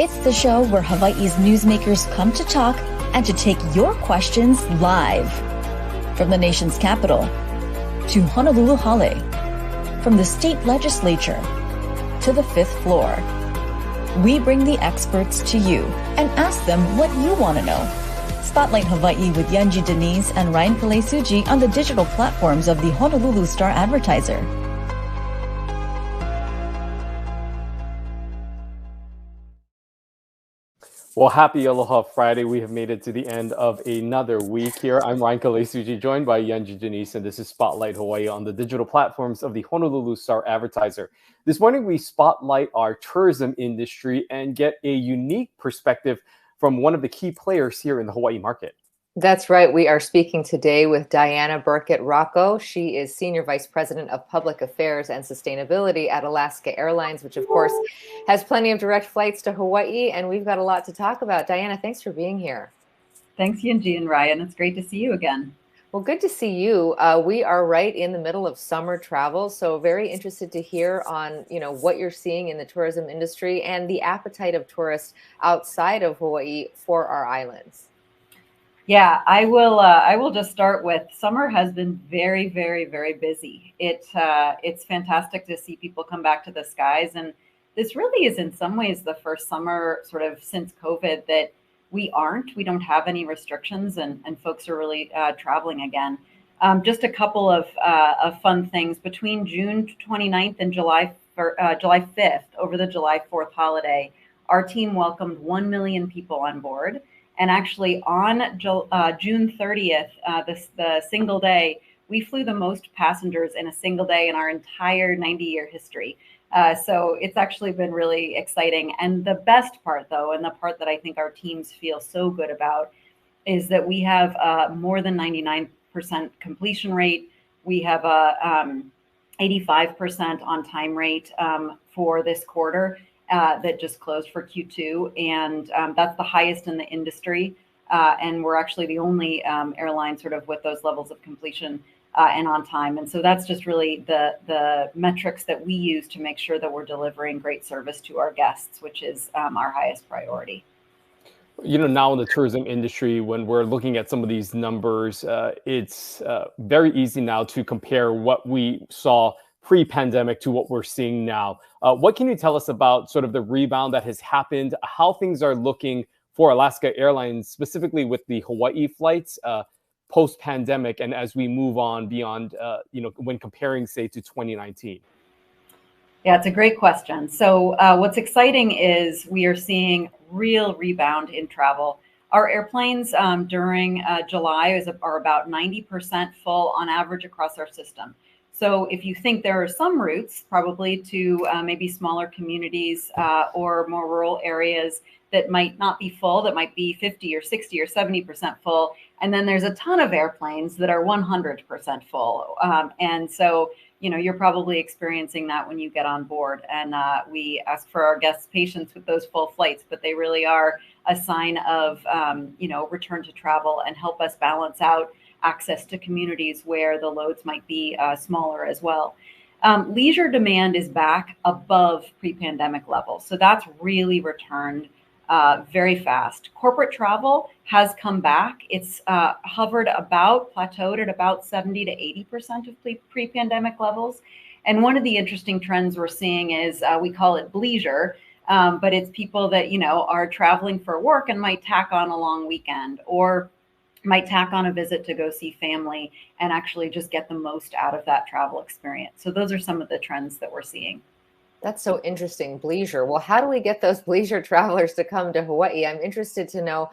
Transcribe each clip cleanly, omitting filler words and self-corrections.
It's the show where Hawaii's newsmakers come to talk and to take your questions live. From the nation's capital to Honolulu Hale, from the state legislature to the fifth floor. We bring the experts to you and ask them what you want to know. Spotlight Hawaii with Yunji Denise and Ryan Pelesuji on the digital platforms of the Honolulu Star-Advertiser. Well, happy Aloha Friday. We have made it to the end of another week here. I'm Ryan Pelesuji, joined by Yunji Denise, and this is Spotlight Hawaii on the digital platforms of the Honolulu Star-Advertiser. This morning, we spotlight our tourism industry and get a unique perspective from one of the key players here in the Hawaii market. That's right. We are speaking today with Diana Birkett Rakow. She is Senior Vice President of Public Affairs and Sustainability at Alaska Airlines, which of course has plenty of direct flights to Hawaii. And we've got a lot to talk about. Diana, thanks for being here. Thanks, Yunji and Ryan. It's great to see you again. Well, good to see you. We are right in the middle of summer travel, so very interested to hear on what you're seeing in the tourism industry and the appetite of tourists outside of Hawaii for our islands. Yeah, I will just start with summer has been very, very, very busy. It's fantastic to see people come back to the skies. And this really is in some ways the first summer sort of since COVID that we don't have any restrictions and folks are really traveling again. Just a couple of fun things. Between June 29th and July 5th, over the July 4th holiday, our team welcomed 1 million people on board. And actually on June 30th, the single day, we flew the most passengers in a single day in our entire 90-year history. So it's actually been really exciting. And the best part, though, and the part that I think our teams feel so good about, is that we have more than 99% completion rate. We have a 85% on-time rate for this quarter. That just closed for Q2, and that's the highest in the industry. And we're actually the only airline sort of with those levels of completion and on time. And so that's just really the metrics that we use to make sure that we're delivering great service to our guests, which is our highest priority. Now in the tourism industry, when we're looking at some of these numbers, it's very easy now to compare what we saw pre-pandemic to what we're seeing now. What can you tell us about sort of the rebound that has happened, how things are looking for Alaska Airlines, specifically with the Hawaii flights post-pandemic, and as we move on beyond, when comparing, say, to 2019? Yeah, it's a great question. So what's exciting is we are seeing real rebound in travel. Our airplanes during July are about 90% full on average across our system. So if you think there are some routes probably to maybe smaller communities or more rural areas that might not be full, that might be 50 or 60 or 70% full. And then there's a ton of airplanes that are 100% full. And so, you're probably experiencing that when you get on board. And we ask for our guests' patience with those full flights, but they really are a sign of, return to travel and help us balance out access to communities where the loads might be smaller as well. Leisure demand is back above pre-pandemic levels. So that's really returned very fast. Corporate travel has come back. It's plateaued at about 70 to 80% of pre-pandemic levels. And one of the interesting trends we're seeing is we call it bleisure, but it's people that, are traveling for work and might tack on a long weekend or might tack on a visit to go see family and actually just get the most out of that travel experience. So those are some of the trends that we're seeing. That's so interesting, bleisure. Well, how do we get those bleisure travelers to come to Hawaii? I'm interested to know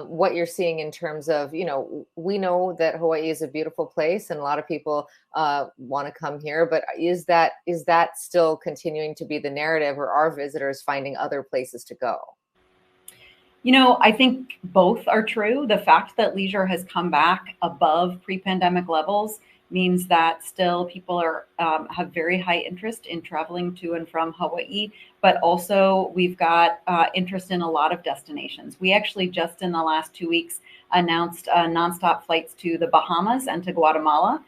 what you're seeing in terms of, we know that Hawaii is a beautiful place and a lot of people want to come here, but is that still continuing to be the narrative, or are visitors finding other places to go? I think both are true. The fact that leisure has come back above pre-pandemic levels means that still people have very high interest in traveling to and from Hawaii, but also we've got interest in a lot of destinations. We actually just in the last 2 weeks announced nonstop flights to the Bahamas and to Guatemala.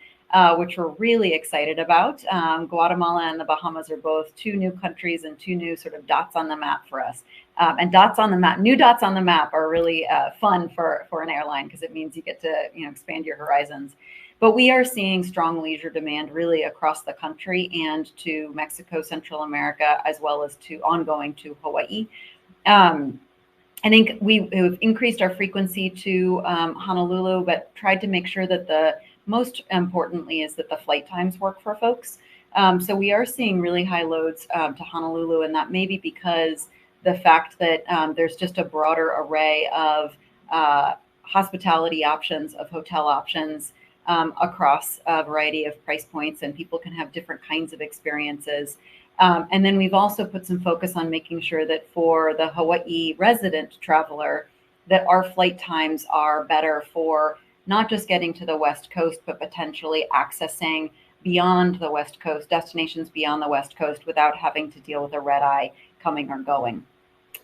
which we're really excited about. Guatemala and the Bahamas are both two new countries and two new sort of dots on the map for us. And dots on the map, new dots on the map are really fun for an airline because it means you get to expand your horizons. But we are seeing strong leisure demand really across the country and to Mexico, Central America, as well as to ongoing to Hawaii. I think we've increased our frequency to Honolulu, but tried to make sure that the most importantly is that the flight times work for folks. So we are seeing really high loads to Honolulu, and that may be because the fact that there's just a broader array of hospitality options, of hotel options across a variety of price points, and people can have different kinds of experiences. And then we've also put some focus on making sure that for the Hawaii resident traveler, that our flight times are better for not just getting to the West Coast, but potentially accessing beyond the West Coast, destinations beyond the West Coast without having to deal with a red eye coming or going.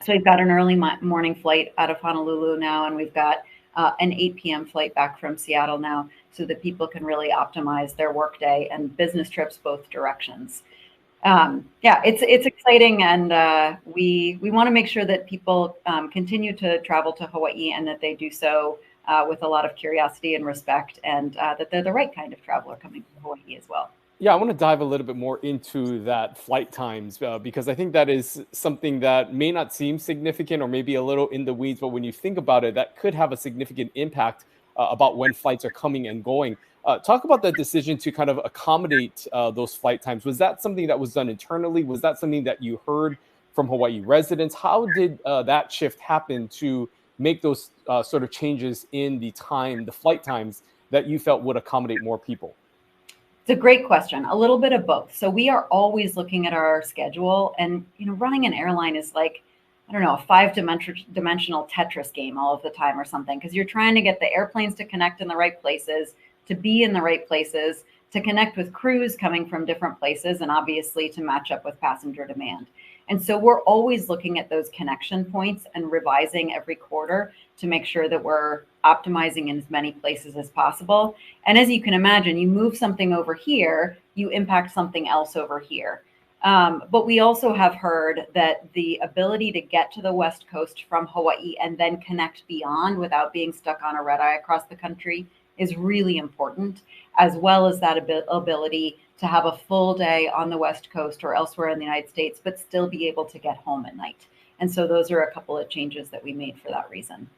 So we've got an early morning flight out of Honolulu now, and we've got an 8 p.m. flight back from Seattle now, so that people can really optimize their workday and business trips both directions. Yeah, it's exciting, and we want to make sure that people continue to travel to Hawaii and that they do so with a lot of curiosity and respect, and that they're the right kind of traveler coming to Hawaii as well. Yeah, I want to dive a little bit more into that flight times because I think that is something that may not seem significant or maybe a little in the weeds, but when you think about it, that could have a significant impact about when flights are coming and going. Talk about the decision to kind of accommodate those flight times. Was that something that was done internally? Was that something that you heard from Hawaii residents? How did that shift happen to make those sort of changes in the flight times that you felt would accommodate more people? It's a great question. A little bit of both. So we are always looking at our schedule, and running an airline is like, I don't know, a five-dimensional Tetris game all of the time or something, because you're trying to get the airplanes to connect in the right places, to be in the right places, to connect with crews coming from different places, and obviously to match up with passenger demand. And so we're always looking at those connection points and revising every quarter to make sure that we're optimizing in as many places as possible. And as you can imagine, you move something over here, you impact something else over here. But we also have heard that the ability to get to the West Coast from Hawaii and then connect beyond without being stuck on a red eye across the country is really important, as well as that ability to have a full day on the West Coast or elsewhere in the United States, but still be able to get home at night. And so those are a couple of changes that we made for that reason.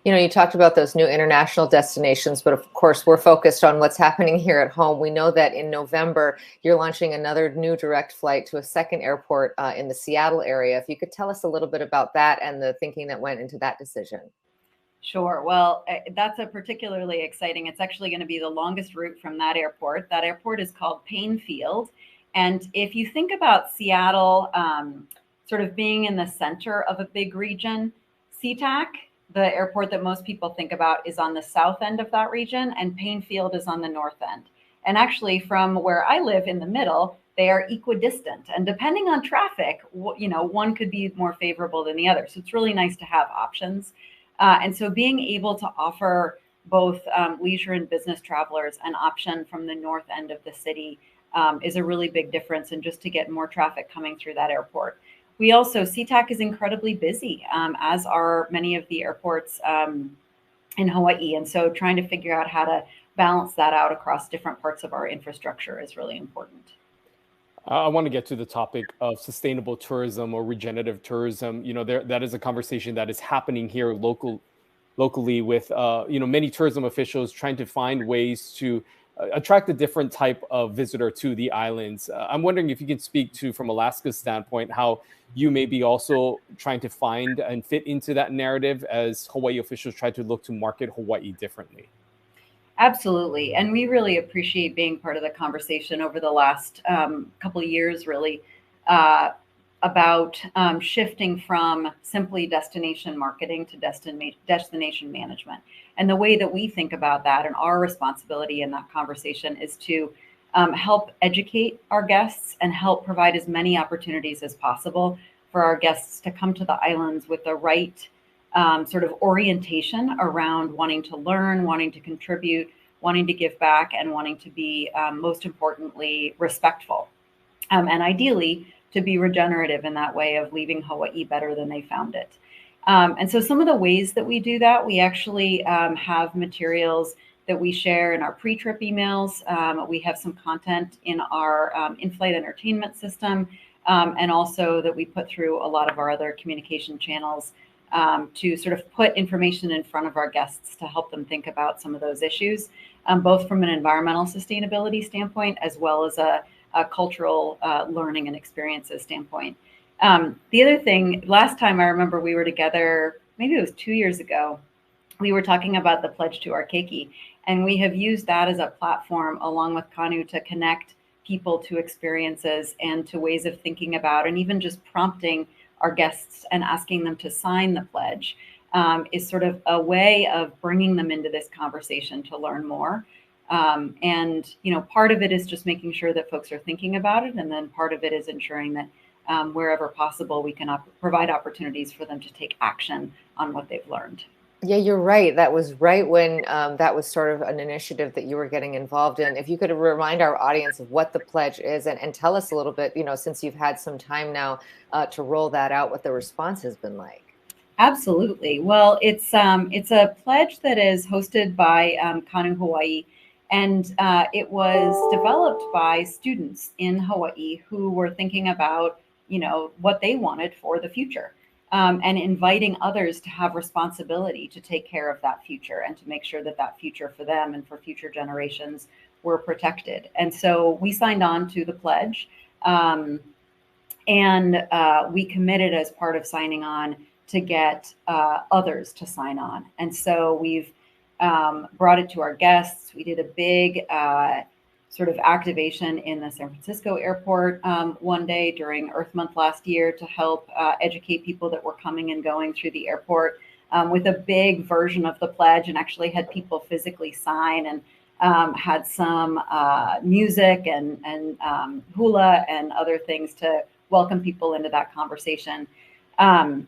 You talked about those new international destinations, but of course, we're focused on what's happening here at home. We know that in November, you're launching another new direct flight to a second airport in the Seattle area. If you could tell us a little bit about that and the thinking that went into that decision. Sure. Well, that's a particularly exciting. It's actually going to be the longest route from that airport. That airport is called Payne Field. And if you think about Seattle sort of being in the center of a big region, SeaTac, the airport that most people think about, is on the south end of that region, and Payne Field is on the north end. And actually, from where I live in the middle, they are equidistant. And depending on traffic, one could be more favorable than the other. So it's really nice to have options. And so being able to offer both leisure and business travelers an option from the north end of the city is a really big difference, and just to get more traffic coming through that airport. We also, SeaTac is incredibly busy, as are many of the airports in Hawaii. And so trying to figure out how to balance that out across different parts of our infrastructure is really important. I want to get to the topic of sustainable tourism or regenerative tourism. That is a conversation that is happening here locally with many tourism officials trying to find ways to attract a different type of visitor to the islands. I'm wondering if you can speak to, from Alaska's standpoint, how you may be also trying to find and fit into that narrative as Hawaii officials try to look to market Hawaii differently. Absolutely. And we really appreciate being part of the conversation over the last couple of years, really, about shifting from simply destination marketing to destination management. And the way that we think about that, and our responsibility in that conversation, is to help educate our guests and help provide as many opportunities as possible for our guests to come to the islands with the right sort of orientation around wanting to learn, wanting to contribute, wanting to give back, and wanting to be, most importantly, respectful. And ideally, to be regenerative in that way of leaving Hawaii better than they found it. And so some of the ways that we do that, we actually have materials that we share in our pre-trip emails. We have some content in our in-flight entertainment system, and also that we put through a lot of our other communication channels to sort of put information in front of our guests to help them think about some of those issues, both from an environmental sustainability standpoint, as well as a cultural learning and experiences standpoint. The other thing, last time I remember we were together, maybe it was 2 years ago, we were talking about the pledge to our keiki, and we have used that as a platform along with Kanu to connect people to experiences and to ways of thinking about, and even just prompting our guests and asking them to sign the pledge is sort of a way of bringing them into this conversation to learn more. And, you know, part of it is just making sure that folks are thinking about it. And then part of it is ensuring that wherever possible, we can provide opportunities for them to take action on what they've learned. Yeah, you're right. That was right when that was sort of an initiative that you were getting involved in. If you could remind our audience of what the pledge is and tell us a little bit, you know, since you've had some time now to roll that out, what the response has been like. Absolutely. Well, it's a pledge that is hosted by Kanu Hawaii, and it was developed by students in Hawaii who were thinking about, you know, what they wanted for the future. And inviting others to have responsibility to take care of that future and to make sure that that future for them and for future generations were protected. And so we signed on to the pledge, and we committed as part of signing on to get others to sign on. And so we've brought it to our guests. We did a big sort of activation in the San Francisco airport one day during Earth Month last year to help educate people that were coming and going through the airport with a big version of the pledge, and actually had people physically sign, and had some music and hula and other things to welcome people into that conversation. And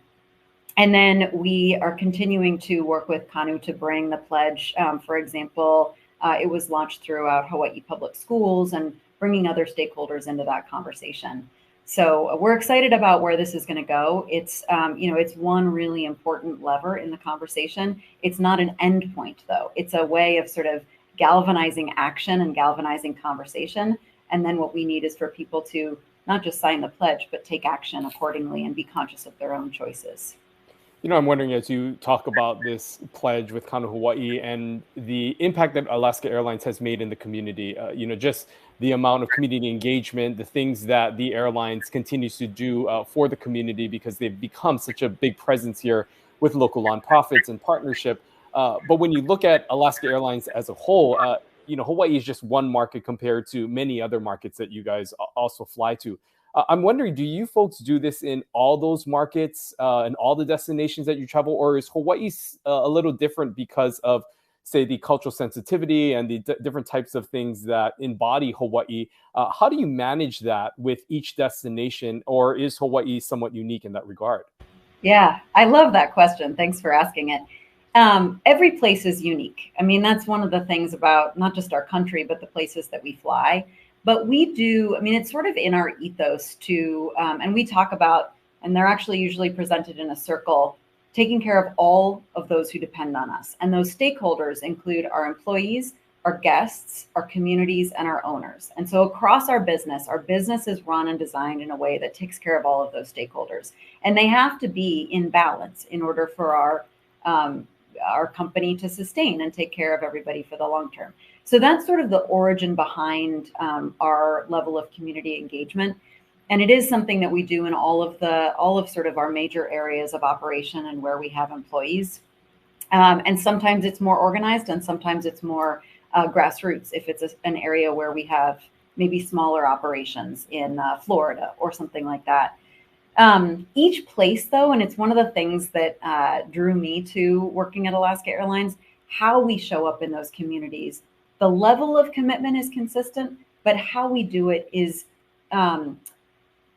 then we are continuing to work with Kanu to bring the pledge, for example, it was launched throughout Hawaii public schools and bringing other stakeholders into that conversation. So we're excited about where this is going to go. It's, you know, it's one really important lever in the conversation. It's not an end point, though. It's a way of sort of galvanizing action and galvanizing conversation. And then what we need is for people to not just sign the pledge, but take action accordingly and be conscious of their own choices. You know, I'm wondering, as you talk about this pledge with Kanu Hawaii and the impact that Alaska Airlines has made in the community, you know, just the amount of community engagement, the things that the airlines continues to do for the community, because they've become such a big presence here with local nonprofits and partnership. But when you look at Alaska Airlines as a whole, you know, Hawaii is just one market compared to many other markets that you guys also fly to. I'm wondering, do you folks do this in all those markets and all the destinations that you travel, or is Hawaii a little different because of, say, the cultural sensitivity and the different types of things that embody Hawaii? How do you manage that with each destination, or is Hawaii somewhat unique in that regard? Yeah, I love that question. Thanks for asking it. Every place is unique. I mean, that's one of the things about not just our country, but the places that we fly. But we do, I mean, it's sort of in our ethos to, and we talk about, and they're actually usually presented in a circle, taking care of all of those who depend on us. And those stakeholders include our employees, our guests, our communities, and our owners. And so across our business is run and designed in a way that takes care of all of those stakeholders. And they have to be in balance in order for our company to sustain and take care of everybody for the long term. So that's sort of the origin behind our level of community engagement. And it is something that we do in all of sort of our major areas of operation and where we have employees. And sometimes it's more organized and sometimes it's more grassroots if it's an area where we have maybe smaller operations in Florida or something like that. Each place, though, and it's one of the things that drew me to working at Alaska Airlines, how we show up in those communities. The level of commitment is consistent, but how we do it is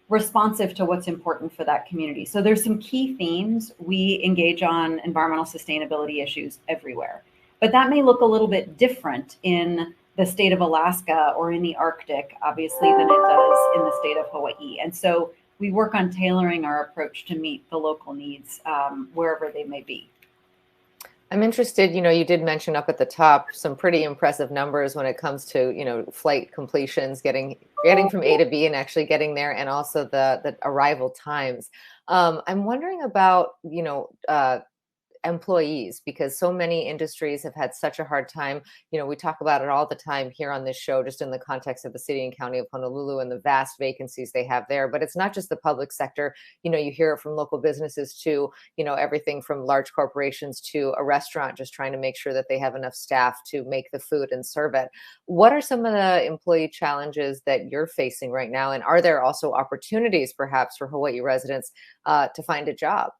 responsive to what's important for that community. So there's some key themes. We engage on environmental sustainability issues everywhere, But that may look a little bit different in the state of Alaska or in the Arctic, obviously, than it does in the state of Hawaii. And so we work on tailoring our approach to meet the local needs wherever they may be. I'm interested, you did mention up at the top some pretty impressive numbers when it comes to, flight completions, getting from A to B and actually getting there, and also the arrival times. I'm wondering about, employees, because so many industries have had such a hard time. We talk about it all the time here on this show, just in the context of the city and county of Honolulu and the vast vacancies they have there. But it's not just the public sector. You hear it from local businesses too, everything from large corporations to a restaurant just trying to make sure that they have enough staff to make the food and serve it. What are some of the employee challenges that you're facing right now? And are there also opportunities perhaps for Hawaii residents to find a job?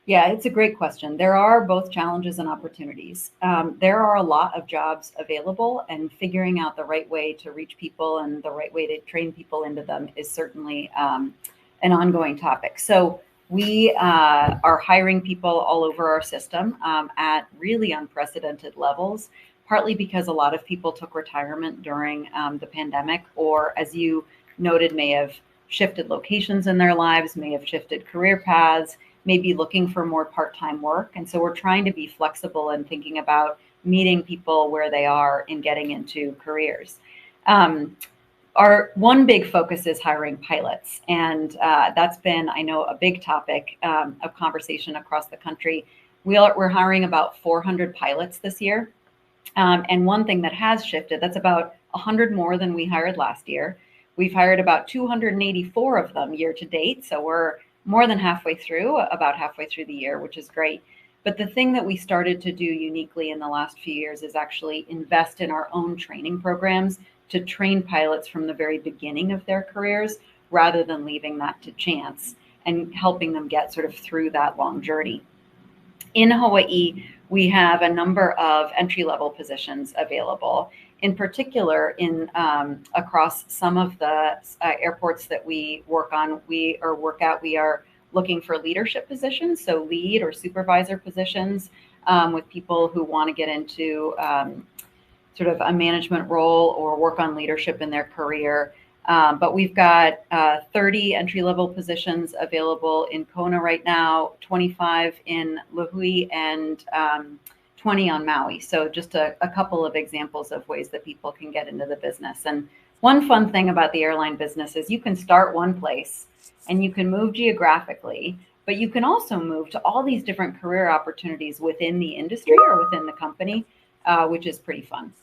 Yeah, it's a great question. There are both challenges and opportunities. There are a lot of jobs available, and figuring out the right way to reach people and the right way to train people into them is certainly an ongoing topic. So we are hiring people all over our system at really unprecedented levels, partly because a lot of people took retirement during the pandemic, or, as you noted, may have shifted locations in their lives, may have shifted career paths, may be looking for more part-time work. And so we're trying to be flexible and thinking about meeting people where they are in getting into careers. Our one big focus is hiring pilots. And that's been, I know, a big topic of conversation across the country. We're hiring about 400 pilots this year. And one thing that has shifted, that's about 100 more than we hired last year. We've hired about 284 of them year to date. So we're more than halfway through, about halfway through the year, which is great. But the thing that we started to do uniquely in the last few years is actually invest in our own training programs to train pilots from the very beginning of their careers, rather than leaving that to chance and helping them get sort of through that long journey. In Hawaii, we have a number of entry-level positions available. In particular, in across some of the airports that we work at, we are looking for leadership positions, so lead or supervisor positions, with people who want to get into sort of a management role or work on leadership in their career. But we've got 30 entry-level positions available in Kona right now, 25 in Lihue, and 20 on Maui. So just a couple of examples of ways that people can get into the business. And one fun thing about the airline business is you can start one place and you can move geographically, but you can also move to all these different career opportunities within the industry or within the company, which is pretty fun.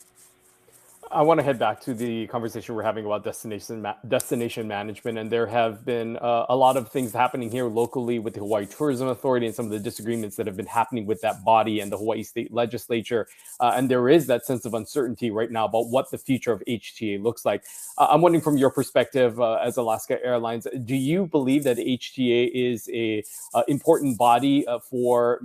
I want to head back to the conversation we're having about destination management, and there have been a lot of things happening here locally with the Hawaii Tourism Authority and some of the disagreements that have been happening with that body and the Hawaii State Legislature. And there is that sense of uncertainty right now about what the future of HTA looks like. I'm wondering, from your perspective as Alaska Airlines, do you believe that HTA is a important body for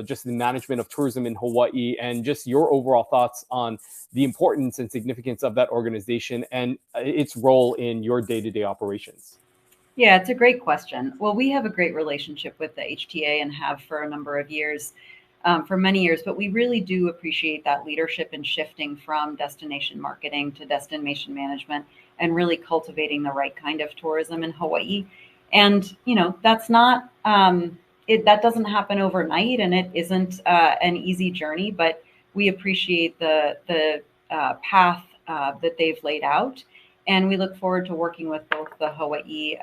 just the management of tourism in Hawaii, and just your overall thoughts on the importance and significance of that organization and its role in your day-to-day operations? Yeah, it's a great question. Well, we have a great relationship with the HTA and have for a number of years, for many years, but we really do appreciate that leadership in shifting from destination marketing to destination management and really cultivating the right kind of tourism in Hawaii. And, that's not, that doesn't happen overnight, and it isn't an easy journey, but we appreciate the path that they've laid out. And we look forward to working with both the Hawaii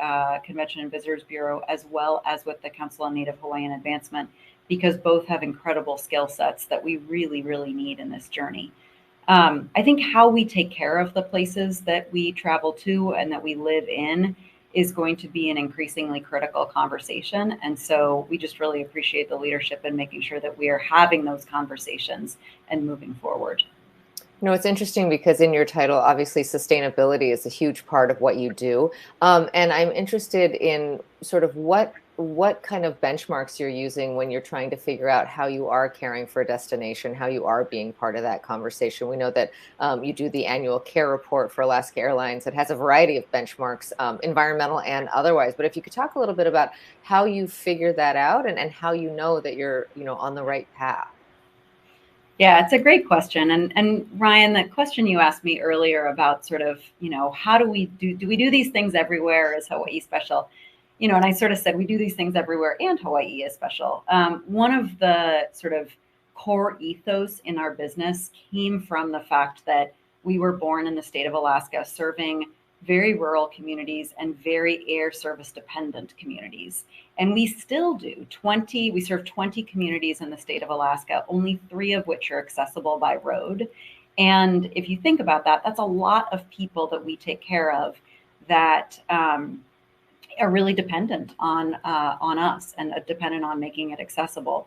Convention and Visitors Bureau as well as with the Council on Native Hawaiian Advancement, because both have incredible skill sets that we really, really need in this journey. I think how we take care of the places that we travel to and that we live in is going to be an increasingly critical conversation. And so we just really appreciate the leadership in making sure that we are having those conversations and moving forward. It's interesting because in your title, obviously, sustainability is a huge part of what you do. And I'm interested in sort of what kind of benchmarks you're using when you're trying to figure out how you are caring for a destination, how you are being part of that conversation. We know that you do the annual care report for Alaska Airlines. It has a variety of benchmarks, environmental and otherwise. But if you could talk a little bit about how you figure that out and how you know that you're on the right path. Yeah, it's a great question. And Ryan, the question you asked me earlier about sort of, how do we do these things everywhere? Is Hawaii special? And I sort of said we do these things everywhere and Hawaii is special. One of the sort of core ethos in our business came from the fact that we were born in the state of Alaska, serving very rural communities and very air service dependent communities. And we still do. We serve 20 communities in the state of Alaska, only 3 of which are accessible by road. And if you think about that, that's a lot of people that we take care of that are really dependent on us and dependent on making it accessible.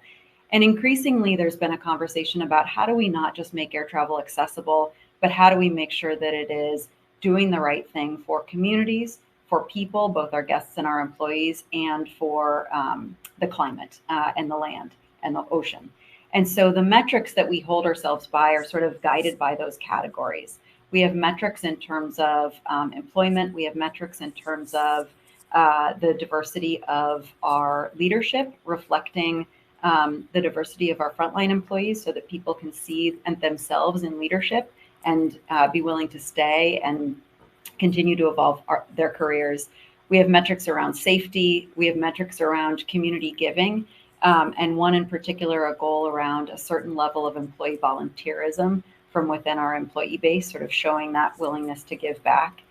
And increasingly, there's been a conversation about how do we not just make air travel accessible, but how do we make sure that it is doing the right thing for communities, for people, both our guests and our employees, and for the climate and the land and the ocean. And so the metrics that we hold ourselves by are sort of guided by those categories. We have metrics in terms of employment. We have metrics in terms of the diversity of our leadership, reflecting the diversity of our frontline employees so that people can see themselves in leadership and be willing to stay and continue to evolve their careers. We have metrics around safety. We have metrics around community giving. And one in particular, a goal around a certain level of employee volunteerism from within our employee base, sort of showing that willingness to give back.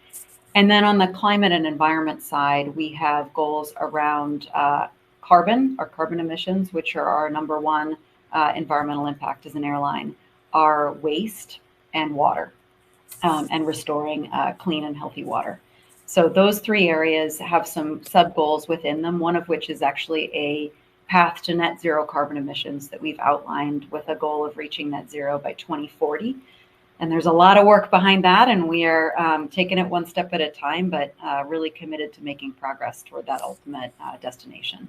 And then on the climate and environment side, we have goals around our carbon emissions, which are our number one environmental impact as an airline, our waste and water, and restoring clean and healthy water. So those 3 areas have some sub goals within them, one of which is actually a path to net zero carbon emissions that we've outlined with a goal of reaching net zero by 2040. And there's a lot of work behind that, and we are taking it one step at a time, but really committed to making progress toward that ultimate destination.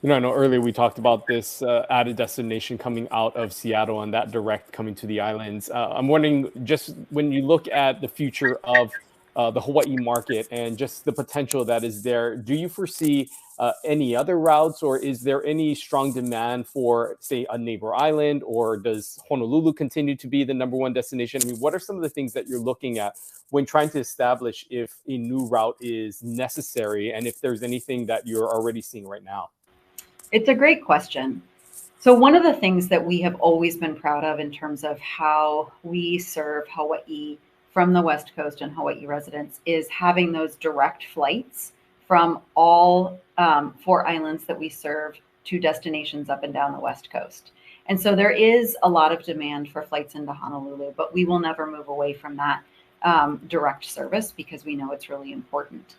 I know earlier we talked about this added destination coming out of Seattle and that direct coming to the islands. I'm wondering, just when you look at the future of the Hawaii market and just the potential that is there, do you foresee any other routes, or is there any strong demand for, say, a neighbor island, or does Honolulu continue to be the number one destination? I mean, what are some of the things that you're looking at when trying to establish if a new route is necessary, and if there's anything that you're already seeing right now? It's a great question. So one of the things that we have always been proud of in terms of how we serve Hawaii from the West Coast and Hawaii residents is having those direct flights from all 4 islands that we serve to destinations up and down the West Coast. And so there is a lot of demand for flights into Honolulu, but we will never move away from that direct service because we know it's really important.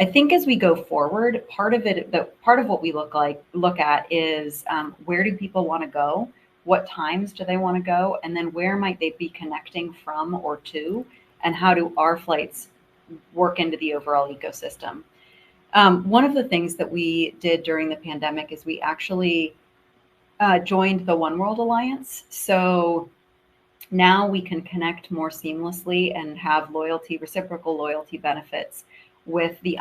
I think as we go forward, part of what we look at is where do people want to go? What times do they want to go? And then where might they be connecting from or to? And how do our flights work into the overall ecosystem? One of the things that we did during the pandemic is we actually joined the One World Alliance. So now we can connect more seamlessly and have reciprocal loyalty benefits with the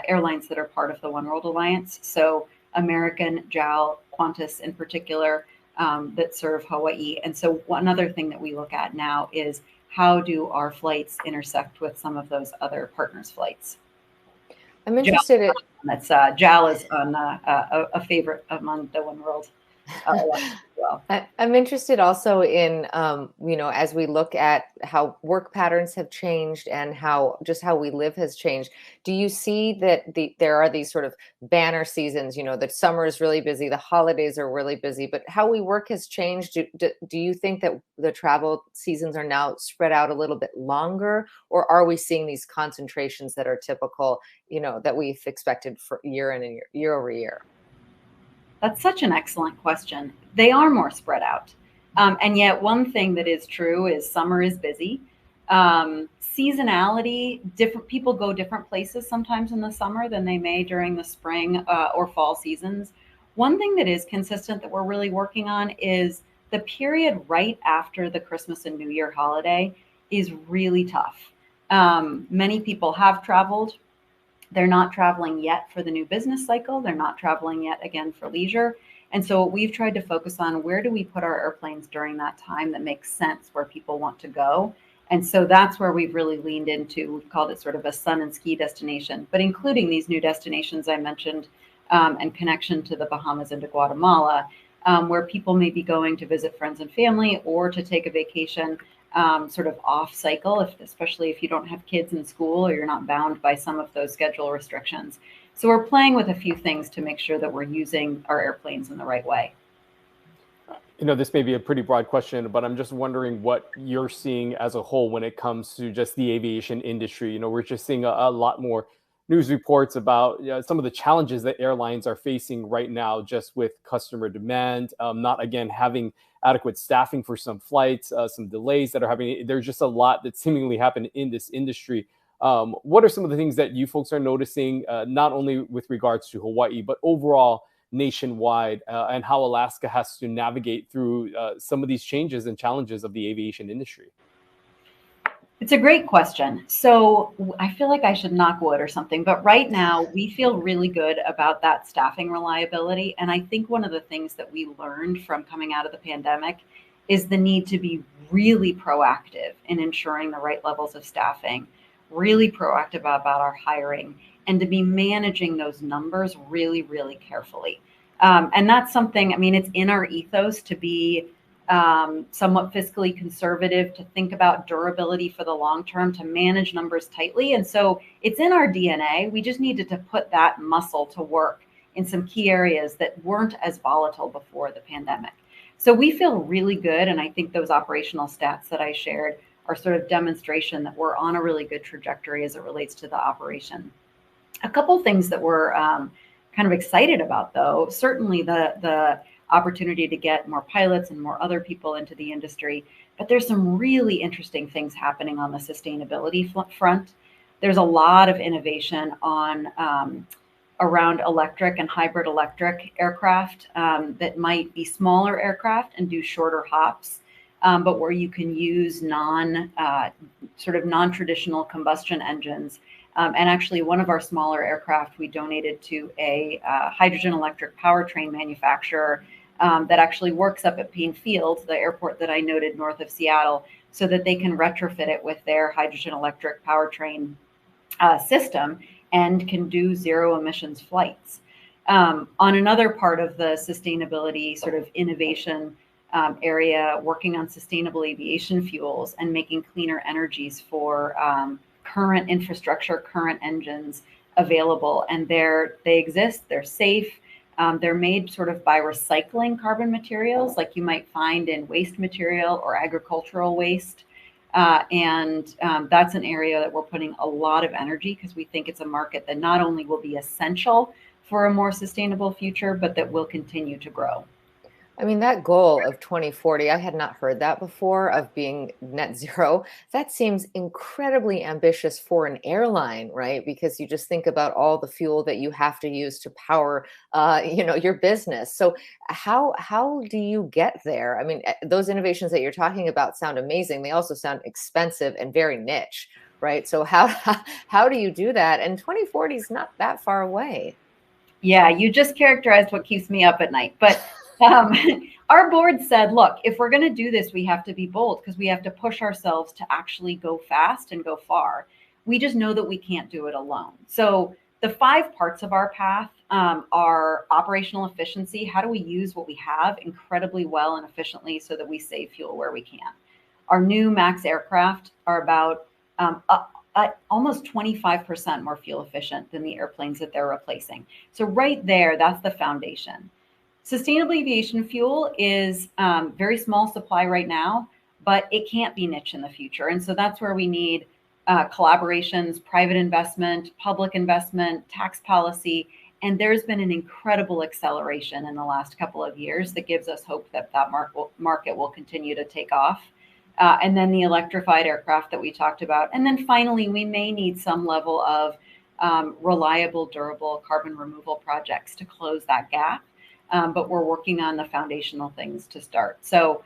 airlines that are part of the One World Alliance. So American, JAL, Qantas in particular, that serve Hawaii. And so one other thing that we look at now is how do our flights intersect with some of those other partners' flights? I'm interested in JAL is on a favorite among the One World Alliance as well. I'm interested also in, as we look at how work patterns have changed and how we live has changed. Do you see that there are these sort of banner seasons, that summer is really busy, the holidays are really busy, but how we work has changed? Do you think that the travel seasons are now spread out a little bit longer, or are we seeing these concentrations that are typical, that we've expected for year over year? That's such an excellent question. They are more spread out. And yet one thing that is true is summer is busy. Seasonality, different people go different places sometimes in the summer than they may during the spring or fall seasons. One thing that is consistent that we're really working on is the period right after the Christmas and New Year holiday is really tough. Many people have traveled. They're not traveling yet for the new business cycle. They're not traveling yet again for leisure. And so what we've tried to focus on, where do we put our airplanes during that time that makes sense where people want to go? And so that's where we've really leaned into. We've called it sort of a sun and ski destination, but including these new destinations I mentioned, and connection to the Bahamas and to Guatemala, where people may be going to visit friends and family or to take a vacation sort of off cycle, especially if you don't have kids in school or you're not bound by some of those schedule restrictions. So we're playing with a few things to make sure that we're using our airplanes in the right way. This may be a pretty broad question, but I'm just wondering what you're seeing as a whole when it comes to just the aviation industry. We're just seeing a lot more news reports about some of the challenges that airlines are facing right now, just with customer demand, not again having adequate staffing for some flights, some delays that are happening. There's just a lot that seemingly happened in this industry. What are some of the things that you folks are noticing, not only with regards to Hawaii, but overall nationwide, and how Alaska has to navigate through some of these changes and challenges of the aviation industry? It's a great question. So I feel like I should knock wood or something, but right now we feel really good about that staffing reliability. And I think one of the things that we learned from coming out of the pandemic is the need to be really proactive in ensuring the right levels of staffing, really proactive about our hiring, and to be managing those numbers really, really carefully. And that's something, I mean, it's in our ethos to be somewhat fiscally conservative, to think about durability for the long term, to manage numbers tightly. And so it's in our DNA. We just needed to put that muscle to work in some key areas that weren't as volatile before the pandemic. So we feel really good. And I think those operational stats that I shared are sort of demonstration that we're on a really good trajectory as it relates to the operation. A couple things that we're kind of excited about, though, certainly the opportunity to get more pilots and more other people into the industry, but there's some really interesting things happening on the sustainability front. There's a lot of innovation on around electric and hybrid electric aircraft that might be smaller aircraft and do shorter hops, but where you can use sort of non-traditional combustion engines. And actually, one of our smaller aircraft we donated to a hydrogen electric powertrain manufacturer that actually works up at Payne Field, the airport that I noted north of Seattle, so that they can retrofit it with their hydrogen electric powertrain system and can do zero emissions flights. On another part of the sustainability sort of innovation area, working on sustainable aviation fuels and making cleaner energies for current infrastructure, current engines available. And they exist, they're safe. They're made sort of by recycling carbon materials like you might find in waste material or agricultural waste. And that's an area that we're putting a lot of energy because we think it's a market that not only will be essential for a more sustainable future, but that will continue to grow. I mean, that goal of 2040, I had not heard that before, of being net zero. That seems incredibly ambitious for an airline, right? Because you just think about all the fuel that you have to use to power, your business. So how do you get there? I mean, those innovations that you're talking about sound amazing. They also sound expensive and very niche, right? So how do you do that? And 2040 is not that far away. Yeah, you just characterized what keeps me up at night. But our board said, look, if we're going to do this, we have to be bold because we have to push ourselves to actually go fast and go far. We just know that we can't do it alone. So the 5 parts of our path are operational efficiency. How do we use what we have incredibly well and efficiently so that we save fuel where we can? Our new MAX aircraft are about almost 25% more fuel efficient than the airplanes that they're replacing. So right there, that's the foundation. Sustainable aviation fuel is very small supply right now, but it can't be niche in the future. And so that's where we need collaborations, private investment, public investment, tax policy. And there's been an incredible acceleration in the last couple of years that gives us hope that market will continue to take off. And then the electrified aircraft that we talked about. And then finally, we may need some level of reliable, durable carbon removal projects to close that gap. But we're working on the foundational things to start. So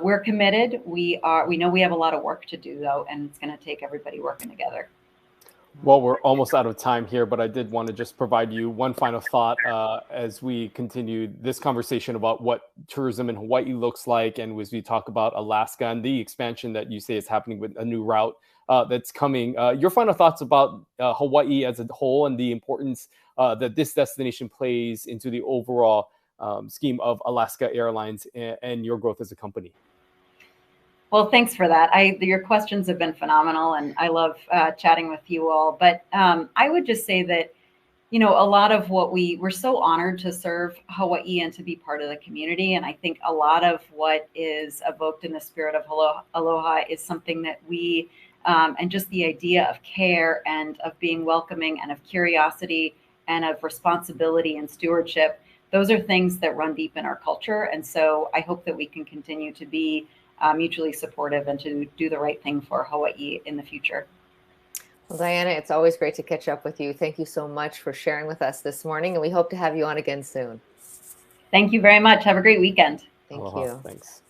we're committed. We know we have a lot of work to do, though, and it's going to take everybody working together. Well, we're almost out of time here, but I did want to just provide you one final thought as we continue this conversation about what tourism in Hawaii looks like, and as we talk about Alaska and the expansion that you say is happening with a new route that's coming. Your final thoughts about Hawaii as a whole and the importance that this destination plays into the overall scheme of Alaska Airlines and your growth as a company. Well, thanks for that. Your questions have been phenomenal, and I love chatting with you all. But I would just say that, a lot of what we're so honored to serve Hawaii and to be part of the community. And I think a lot of what is evoked in the spirit of aloha is something that we, and just the idea of care and of being welcoming and of curiosity and of responsibility and stewardship. Those are things that run deep in our culture. And so I hope that we can continue to be mutually supportive and to do the right thing for Hawaii in the future. Well, Diana, it's always great to catch up with you. Thank you so much for sharing with us this morning, and we hope to have you on again soon. Thank you very much. Have a great weekend. Thank Aloha. you. Thanks.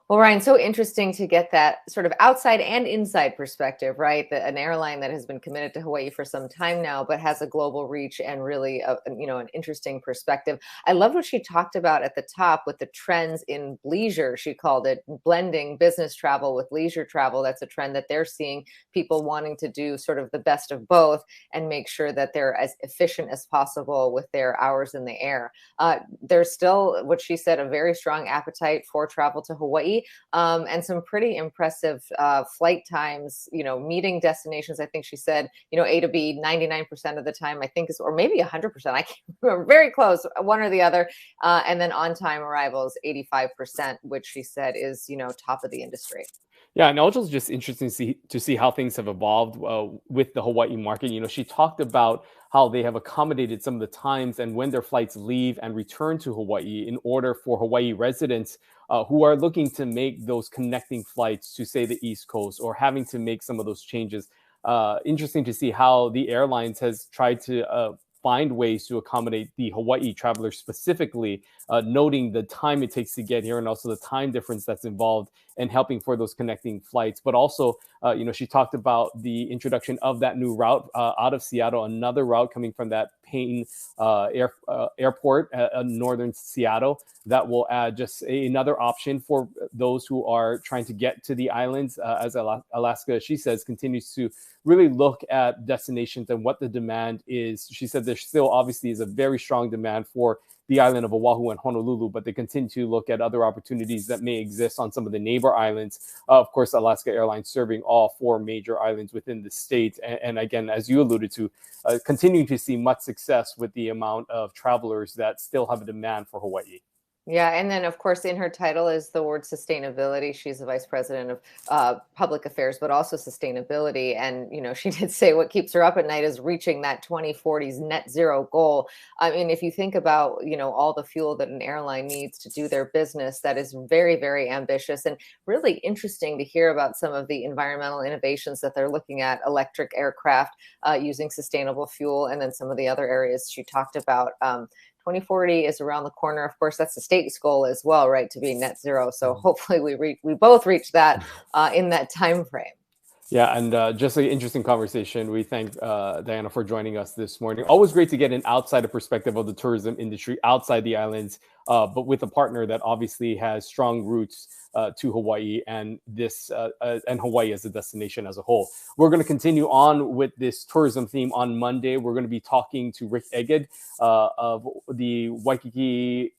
Well, Ryan, so interesting to get that sort of outside and inside perspective, right? An airline that has been committed to Hawaii for some time now, but has a global reach and really, an interesting perspective. I loved what she talked about at the top with the trends in leisure. She called it blending business travel with leisure travel. That's a trend that they're seeing, people wanting to do sort of the best of both and make sure that they're as efficient as possible with their hours in the air. There's still, what she said, a very strong appetite for travel to Hawaii. And some pretty impressive flight times, meeting destinations. I think she said, A to B 99% of the time, I think, or maybe 100%. I can't remember, very close, one or the other. And then on-time arrivals, 85%, which she said is, top of the industry. Yeah, and also just interesting to see how things have evolved with the Hawaii market. She talked about how they have accommodated some of the times and when their flights leave and return to Hawaii in order for Hawaii residents who are looking to make those connecting flights to, say, the East Coast or having to make some of those changes. Interesting to see how the airlines has tried to find ways to accommodate the Hawaii travelers specifically, noting the time it takes to get here and also the time difference that's involved and helping for those connecting flights. But also, she talked about the introduction of that new route out of Seattle, another route coming from that Payne airport, northern Seattle, that will add just another option for those who are trying to get to the islands, as Alaska, she says, continues to really look at destinations and what the demand is. She said there still obviously is a very strong demand for the island of Oahu and Honolulu, but they continue to look at other opportunities that may exist on some of the neighbor islands. Of course, Alaska Airlines serving all 4 major islands within the state. And again, as you alluded to, continuing to see much success with the amount of travelers that still have a demand for Hawaii. Yeah. And then, of course, in her title is the word sustainability. She's the vice president of public affairs, but also sustainability. And, she did say what keeps her up at night is reaching that 2040s net zero goal. I mean, if you think about, all the fuel that an airline needs to do their business, that is very, very ambitious and really interesting to hear about some of the environmental innovations that they're looking at, electric aircraft using sustainable fuel, and then some of the other areas she talked about. 2040 is around the corner. Of course, that's the state's goal as well, right, to be net zero. So hopefully we both reach that in that time frame. Yeah, and just an interesting conversation. We thank Diana for joining us this morning. Always great to get an outsider perspective of the tourism industry outside the islands, but with a partner that obviously has strong roots to Hawaii and and Hawaii as a destination as a whole. We're going to continue on with this tourism theme on Monday. We're going to be talking to Rick Egged of the Waikiki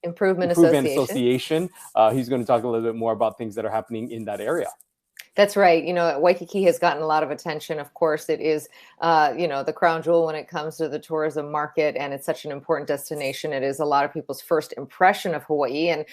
Improvement Association. He's going to talk a little bit more about things that are happening in that area. That's right. Waikiki has gotten a lot of attention. Of course, it is, the crown jewel when it comes to the tourism market, and it's such an important destination. It is a lot of people's first impression of Hawaii. And,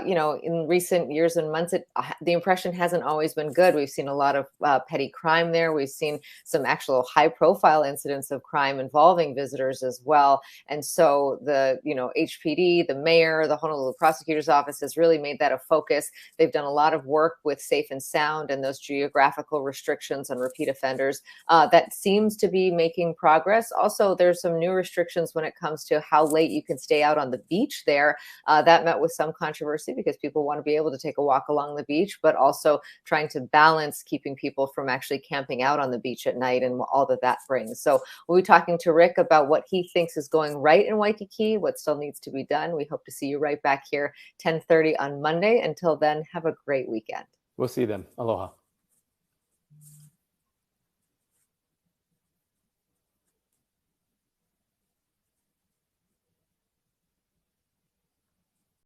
in recent years and months, the impression hasn't always been good. We've seen a lot of petty crime there. We've seen some actual high profile incidents of crime involving visitors as well. And so the, HPD, the mayor, the Honolulu prosecutor's office has really made that a focus. They've done a lot of work with Safe and Sound and those geographical restrictions on repeat offenders. That seems to be making progress. Also, there's some new restrictions when it comes to how late you can stay out on the beach there. That met with some controversy because people want to be able to take a walk along the beach, but also trying to balance keeping people from actually camping out on the beach at night and all that that brings. So we'll be talking to Rick about what he thinks is going right in Waikiki, what still needs to be done. We hope to see you right back here 10:30 on Monday. Until then, have a great weekend. We'll see you then. Aloha.